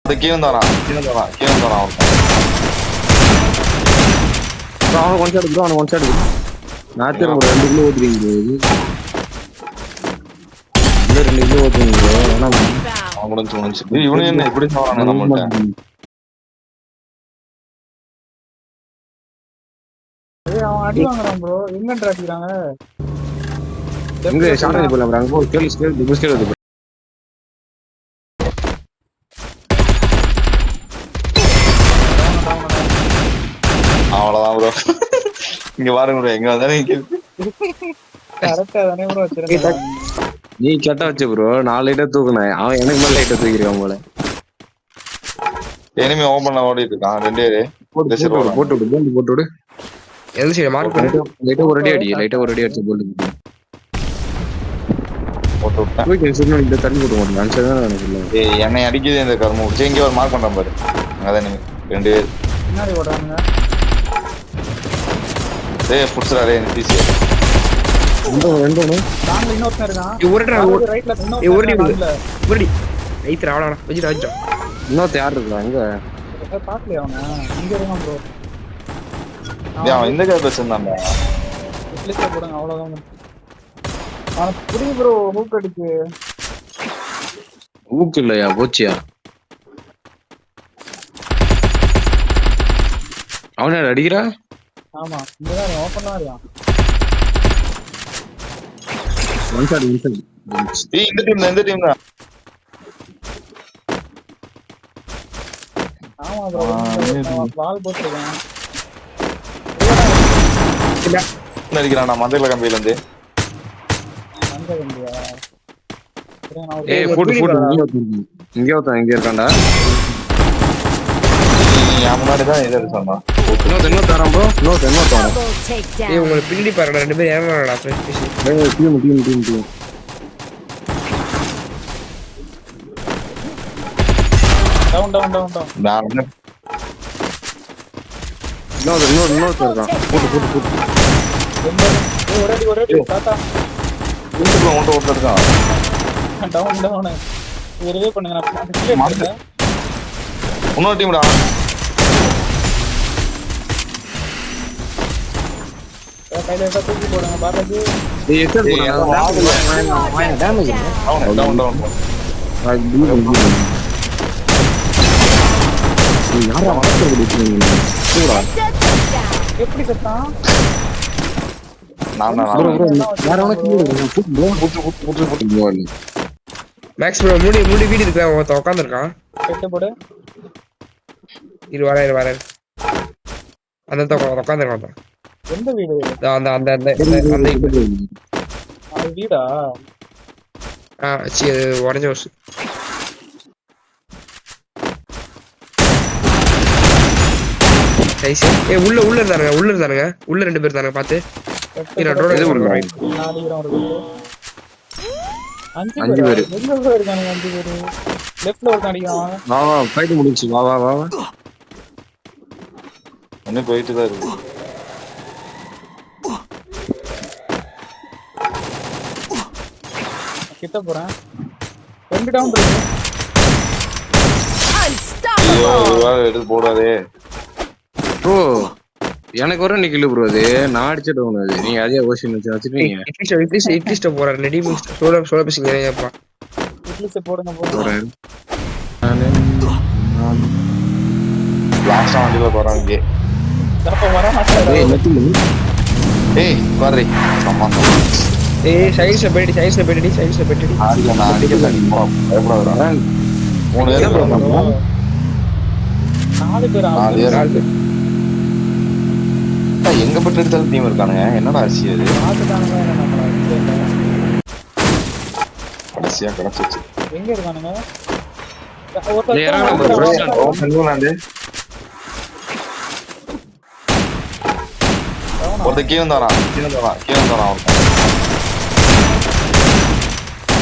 கீழே தரான் அவன். அவன் ஒன் சைடு ப்ரோ, அவன் ஒன் சைடு நான் திரும்ப 2 கிலோ ஓட்டுறீங்க ப்ரோ. இது 2 கிலோ ஓட்டுறீங்க ப்ரோ. அவன் முடிஞ்சு இவனு என்ன இப்படி சாவறானே நம்மள்ட்ட. அவன் அடி வாங்குறான் ப்ரோ. எங்க அடிக்கிறாங்க? எங்க ஷார்ட் போலாம் ப்ரோ. அங்க ஸ்கேல் வருது ப்ரோ. அவ்வளவுதான் ப்ரோ. இங்க பாருங்க ப்ரோ, எங்க வந்தாலும் கரெக்டா தானே ப்ரோ வச்சிருக்கான். நீ கெட்ட வச்சு ப்ரோ. 4 லைட்டா தூக்குனேன். அவன் எனக்கு மேல லைட்டா தூக்கிருக்கான் போல. எனிமே ஓபன்ல ஓடிட்டு இருக்கான் 2 பேரு. போட்டு விடு. எது சரி மார்க் பண்ணு. லைட்டா ஒரு அடி அடிச்சு போட்டு போட்டு விட்டேன். இந்த தண்ணி போட்டு மாட்டேன். ஆன்சர் தான் எனக்கு இல்லை. என்னை அடிக்குது இந்த கரும்பு முடிச்சு. இங்க ஒரு மார்க் பண்றான் பாரு. அதான் நீங்க 2 பேர் பின்னாடி ஓடுறாங்க. புடிச்சுறாரு எனக்கு பிசி. தாங்க இன்னொருத்தன் இருக்கான். ஒருடா ரைட்ல ஒருடி ரைட் ராவடா வெஜி ராஜா. இன்னொருத்த யார் இருக்கா அங்க? பாக்கலையா அவன? இங்க இருக்கான் ப்ரோ. அவன் இந்த கேப் வச்சிருந்தான்டா. கிளிக்க போடுங்க அவ்வளவுதான். அவன் புடி ப்ரோ ஹூக் அடிச்சு. ஊக்கு இல்லையா போச்சியா? அவன அடிக்கிறா? ஆமா இங்கதான் ஓப்பன் தான் இருக்கான். ஒன் சைடு இந்த டீம் தான். ஆமா ப்ரோ. பால் போட்டுருக்கேன். அடிக்கிறான் மந்தல கம்பியில இருந்து. அந்த கம்பியா? போட்டு இங்க இருக்கான்டா. என் முன்னாடிதான் எது சொன்னான். இன்னொரு தரம் ப்ரோ. உங்களுக்கு பின்னாடி பாருடா 2 பேர் ஏறறாடா ஃப்ரெஷ். Team down. நான் இன்னொரு இருக்கான். போட்டு ஒரு அடி தாத்தா. ஒருத்தர் இருக்கான். டவுன் ஒருவே பண்ணுங்க. நான் இன்னொரு டீம்டா. கையில தூக்கி போடுங்க பாலாஜி. டவுன் எப்படி செத்தான்? மேக்ஸ் ப்ரோ முடி வீடு இருக்கு. அவன் உட்கார்ந்திருக்கான். செத்து போடு. இரு வரேன். அந்த உட்கார்ந்திருக்கான். எந்த வீடு? அந்த வீடா? உடஞ்ச ஹவுஸ். உள்ள இருந்தானுங்க. உள்ள 2 பேர் தானுங்க பாத்து. அஞ்சு பேரு எங்க இருக்கானுங்க? 5 பேரு லெஃப்ட்ல ஒருத்தன் அடிக்கிறான். வா ஃபைட் முடிஞ்சு. வா இன்னும் போயிட்டு தான் இருக்கு. கிட்ட போறேன். 2 டவுன் இருக்கு. எடுத்து போடாதே ப்ரோ. எனக்கு வர நிக்கல ப்ரோ. அது நான் அடிச்ச டவுன். அது நீங்க அதே ஓஷன் வச்சிருக்கீங்க. இட்லிஸ்ட் போறாரு. Ready solo பேசிங்கப்பா. இட்லிஸ் போடுங்க. லாஸ்டா வண்டியில போறாங்க. ஏய் பாரு அம்மா. சைடுல போயிடு. நான் அடிக்கல. பயப்படாதடா. 3 பேர் போறாங்க. 4 பேர். எங்க பட்டு எடுத்தாலும் டீம் இருக்கானுங்க. என்னடா அரிசி அது? கடைசியா கிடைச்சிச்சு. எங்க இருக்கானுங்க? ஒருத்தர் கீழே தரான்.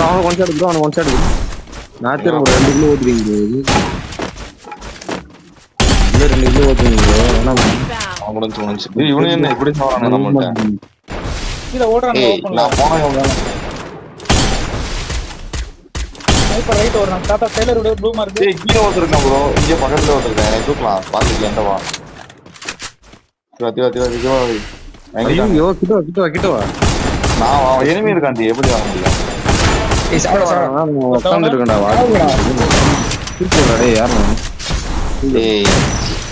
அவன் ஒன் சைடு ப்ரோ. அவன் ஒன் சைடு நான் திரும்ப 2 கிலோ ஓட்டுறீங்க. 2 கிலோ ஓட்டுறீங்க. அவன் முடிஞ்சு இவனு என்ன இப்படி சாவறானே நம்மள்ட்ட. கீழ ஓடுறானே. நான் போனேன். ஸ்னைப்பர் ரைட் வரான் தாத்தா டெய்லர் விட ப்ளூ மார்க் ஏய் கீழ ஒருத்தருக்கான் ப்ரோ இங்க பக்கத்துல ஒருத்தருக்கான் எனக்கு தூக்கலாம் பாத்துக்கு எந்த வா ஐயோ கிட்ட வா நான் அவன் எனிமி இருக்காண்டி எப்படி வாங்க முடியும் ஏய் சாப்பிட சாப்பிட உட்காந்துருக்கேன்டா டேய் யார் ஏய்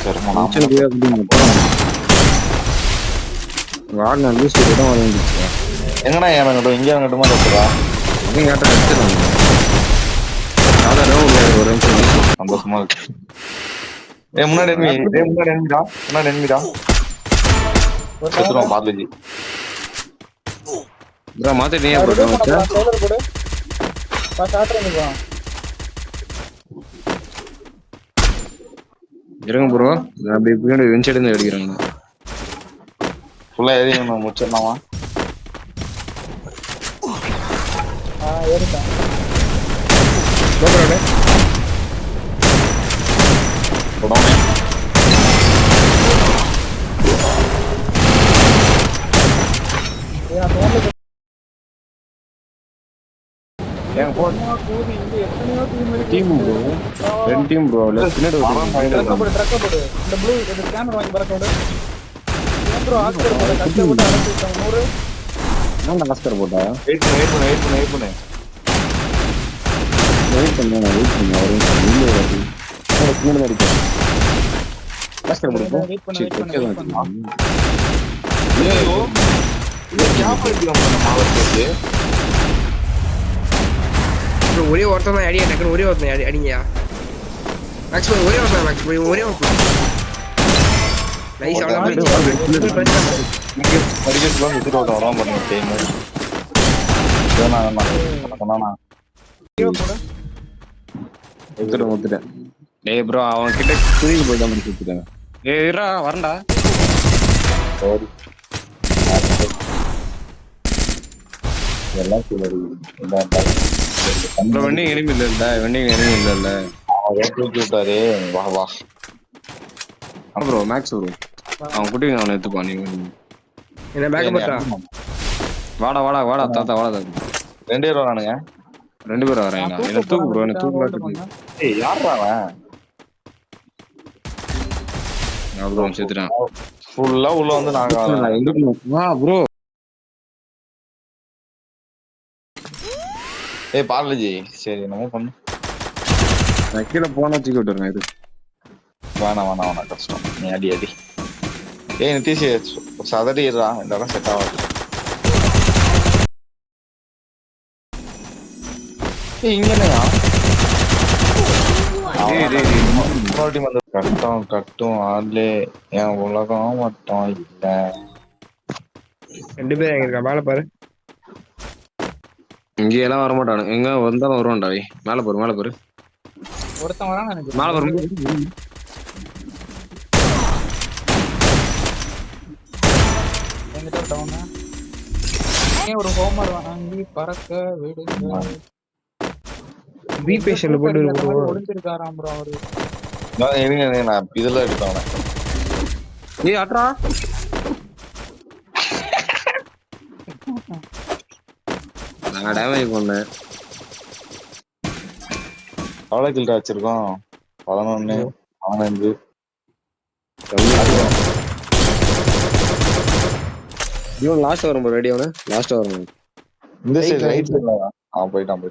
கர்ம நாம வாடின லூஸ் இடம் வாங்கிடுச்சு எங்கடா இறங்கட்டும் இங்க இறங்கட்டுமா தப்புடா நீங்க கேட்ட எடுத்துறாங்க சாதாரண ஒரு சந்தோஷமா இருக்கு முன்னாடி எனிமிடா செத்துருவோம் பாத்துஜி ப்ரோ மாத்திட்டீங்க ப்ரோ டெய்லர் கூட காட்டுறேன் ப்ரோ இருங்க ப்ரோ நான் அப்படி பின்னாடி வெஞ்சைடு இருந்து அடிக்கிறாங்க ஃபுல்லா ஏறி முடிச்சிடலாமா ஏறிட்டேன் உடனே டீம் ப்ரோ ரெண்டு டீம் ப்ரோ லெஃப்ட் பின்னாடி இந்த ப்ளூ இந்த ஸ்கேனர் வாங்கி பறக்க விடு ப்ரோ ஆஸ்கர் போட கஷ்டப்பட்டு அரைச்சிட்டாங்க 100 நான் ஆஸ்கர் போட்டா வெயிட் பண்ணு பின்னாடி அடிப்பேன் ஆஸ்கர் போடுங்க வெயிட் பண்ணு ஐயோ இது கேப் அடிக்கலாம் மாவட்டத்துக்கு ப்ரோ ஒரே ஒருத்தன் தான் அடியா டக்குனு ஒரே ஒருத்தன் அடிங்கயா மேக்ஸிமம் ஒரே ஒருத்தன் மேக்ஸிமம் ஒரே ஒருத்தன் நைஸ் படிக்கிறதுலாம் வித்துட்டு வராம பண்ணுங்க டைம் ஒத்துட்டேன் டேய் ப்ரோ அவன் கிட்ட தூக்கி போய் தான் சுத்திட்டாங்க ஏய் இருடா வரண்டா எல்லாம் ப்ரோ வெண்டிங் எனிமி இல்ல தூக்கி விட்டாரு வா வா ப்ரோ மேக்ஸ் ப்ரோ அவன் குட்டி அவனை எடுத்துப்பான் நீங்க என்ன பேக் போட்டா வாடா தாத்தா வாடா 2 பேர் வரானுங்க 2 பேரும் வராங்களா என்ன தூக்கு ப்ரோ என்ன தூக்கு ஏய் யாரா அவன் ப்ரோ செத்துறான் ஃபுல்லா உள்ள வந்து நாங்க வா ப்ரோ ஏய் பாரலஜி சரி நம்ம பண்ணு நான் கீழே போனா தூக்கி விட்டுறேன் இது வேணாம் கஷ்டம் நீ அடி ஏய் நிதிஷ் சதறிடுறா இந்த இடம் செட் ஆகாது ஏய் இங்க என்னயா கட்டும் ஆடலே என் உலகம் மட்டும் இல்ல 2 பேர் எங்க இருக்கா மேல பாரு இங்க எல்லாம் வர மாட்டானு எங்க வந்தாலும் வருவான்டா மேல பாரு ஒருத்தன் வரான் எனக்கு மேல பாரு எங்கிட்ட டவுனா ஒரு ஹோமர் வாங்கி பறக்க விடுங்க பி பேஷன்ல போட்டு ஒளிஞ்சிருக்காராம் ப்ரோ அவரு நான் இதெல்லாம் எடுத்தவன ஏய் அட்ரா நான் டேமேஜ் பண்ணேன் எவ்வளவு கில்டா வச்சிருக்கோம் 11 15 இவன் லாஸ்ட் வரும் ரெடி அவன லாஸ்ட் வரும் இந்த சைடு ரைட்ல அவன் போயிட்டான்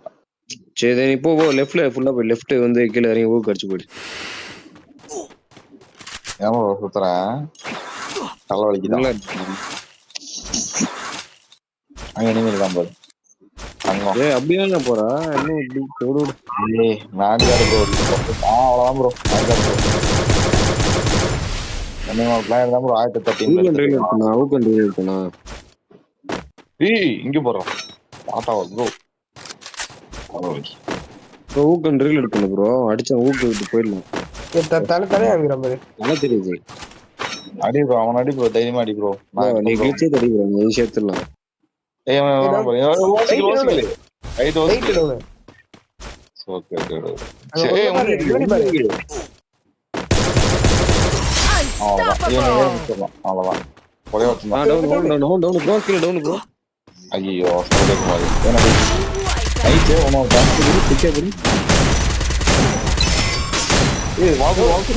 சரி நீ போ லெஃப்ட்ல ஃபுல்லா போய் லெஃப்ட் வந்து கீழ இறங்கி ஊக்கு அடிச்சு போயிடு ஏமா சுத்துறேன் தலை வலிக்குதான் அங்க இனிமே இருக்கான் பாரு ஏய் அப்படியே நான் போறா இன்னும் இப்படி ஓடு ஏய் நாடியாரு ப்ரோ அவ்வளவுதான் ப்ரோ என்னமா பிளான் தான் ப்ரோ 1013 ஊக்கன் இருக்குண்ணா ஏய் இங்க போறோம் ஆட்டாவா ப்ரோ ஊக்கன் ரீல் எடுக்கணும் ப்ரோ அடிச்சா ஊக்கு விட்டு போயிடலாம் தலை ஆகிற மாதிரி நல்லா தெரியுது அடி ப்ரோ அவன் அடி ப்ரோ தைரியமா அடி ப்ரோ நீ கிழிச்சே தடி ப்ரோ நீ சேர்த்துடலாம் ஐயோ நைட்டு ஒன்று பிச்சை போடு. ஏய் வாக்கு வாக்கு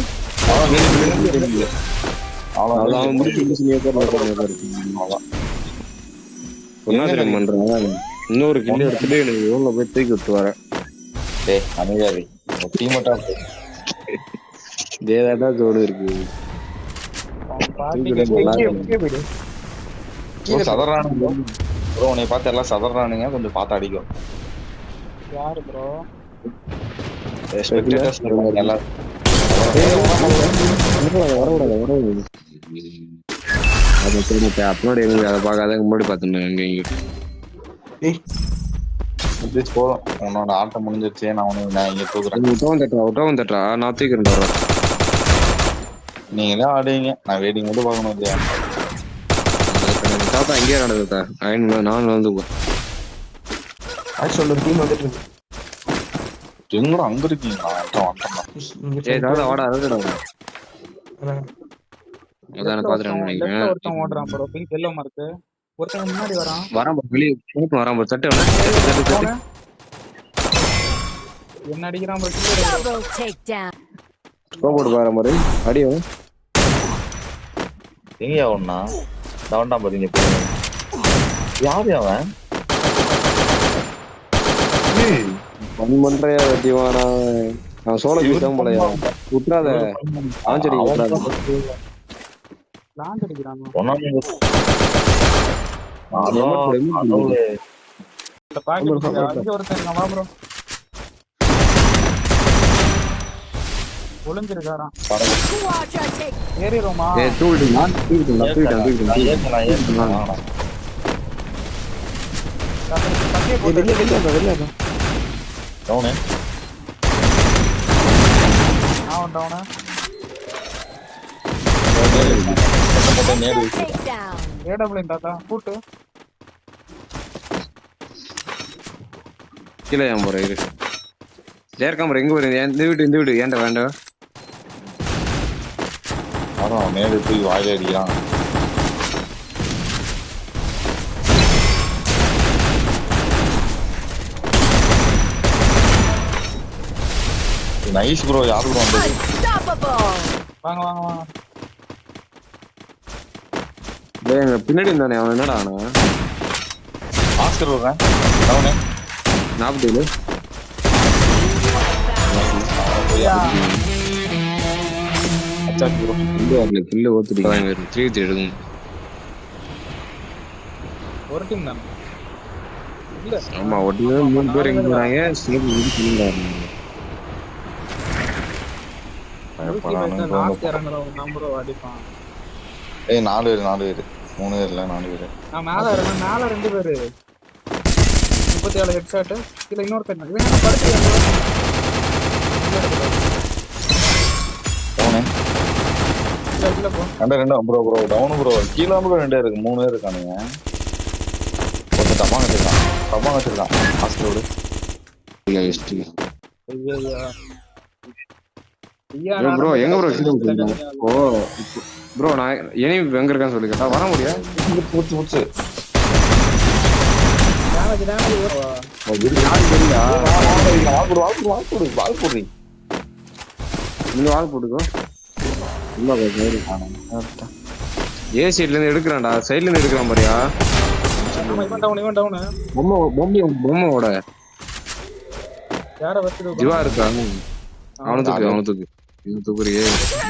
அவ்வளவு அவன் முடிச்சு முடிச்சு நீ உட்காரு, அவ்வளோதான். பொண்ணாத்திரம் பண்றான். இன்னொரு கில்லு எடுத்துட்டு எனக்கு எவ்வளவு போய் தூக்கி விட்டு வரேன். டேய் அமைதியாரி டீமட்டா இதேதான் ஜோடு இருக்கு. சதறானுங்க ப்ரோ, உன்னை பார்த்து எல்லாம் சதறானுங்க, கொஞ்சம் பார்த்து அடிக்கும். யாரு ப்ரோ? ஸ்பெக்டேட்டர்ஸ் எல்லாம் அப்பனோட அதை பார்க்காத முன்னாடி பார்த்துருந்தேன் எங்க முடிச்சு போதும். உன்னோட ஆட்டம் முடிஞ்சிருச்சு. நான் இங்க தூக்குறேன். உட்டவன் தட்டா நான் தூக்கிறேன். நீங்களே ஆடுவீங்க, நான் வெயிட்டிங் மட்டும் பார்க்கணும் இல்லையா? தாத்தா இங்கேயே நடக்குதா? நான் வந்து ஆக்சுவல் ஒரு டீம் வந்துட்டு இருக்கு. எங்கடா அங்க இருக்கீங்களா? தாத்தா வாடா அதுடா. அதான் பாத்துறேன் லெஃப்ட்ல ஒருத்தன் ஓடுறான் ப்ரோ, பிங்க் எல்லோ மார்க். ஒருத்தன் முன்னாடி வரான். வரான் வெளியே வரான் தட்டு. என்ன அடிக்கிறான் ப்ரோ? Double takedown. போட்டு பாரு மாதிரி அடியும். எங்கயா ஒண்ணா டவுன்டாம் பாத்தீங்க. யாரு அவன்? பண்றையா வெட்டிவானா? நான் சோழ கிட்டம் போலையா? விட்டுறாத ஆஞ்சடி விட்டுறாத. லாண்ட் அடிக்கிறான். இந்த பாக்கெட் அங்க ஒருத்தன் இருக்கான். வா ப்ரோ. ஒளிஞ்சிருக்காராம். Quadra take. ஏறிரோமா? ஏய் தூக்கிட்டான். பக்கே போட்டு வெளியே டவுனு டவுன். நேரு Double takedown. ஏடபிள்யூ தாத்தா கூட்டு. கீழே ஏன் போற இரு. ஏற்காம எங்க போறீங்க? இந்த வீடு ஏன்டா வேண்டாம். அதான் நேரு போய் வாயில அடிக்கிறான். Nice bro. யாரு ப்ரோ வந்தது? Unstoppable. வாங்க வாங்க வாங்க. எங்க பின்னாடி இருந்தானே அவன் என்னடா ஆனா? ஆஸ்கர் வரேன். டவுனு 47. அச்சாச்சு ப்ரோ. கில்லு ஓத்துட்டு 3 எடுக்கும். ஒரு டீம் தான். இல்ல ஆமா ஒட்டில 3 பேர் எங்க போறாங்க? ஸ்னேக் வீடு கில்லுறாங்க. லாஸ்ட் இறங்குறவன் நம்பரோ அடிப்பான். ஏய் 4 பேர் 3 பேர் இல்ல 4 பேர். நான் மேல 2 பேரு. 37 ஹெட் ஷாட். இல்ல இன்னொருத்தன் இவன் என்ன படுத்துறான்? டவுனு இல்ல போ. 2 ப்ரோ டவுன் ப்ரோ. கீழ ப்ரோ 2 இருக்கு. 3 பேர் இருக்கானுங்க. கொஞ்சம் டப்பாங்க வச்சிருக்கான் ஆஸ்கரோடு. ஐயா ப்ரோ எங்க ப்ரோ கில்லு? ஓ ப்ரோ நான் எனிமி எங்க இருக்கான்னு சொல்லி கேட்டா வர முடியாது. புடிச்சு நீங்க வால் போட்டுக்கோ. ஏ சைட்ல இருந்து எடுக்கிறான்டா. சைட்ல இருந்து எடுக்கிறான் பாரியா? இவன் டவுன். பொம்மையோட யார வச்சிரு? ஜிவா இருக்கா? அவனுக்கு தூக்குறியே.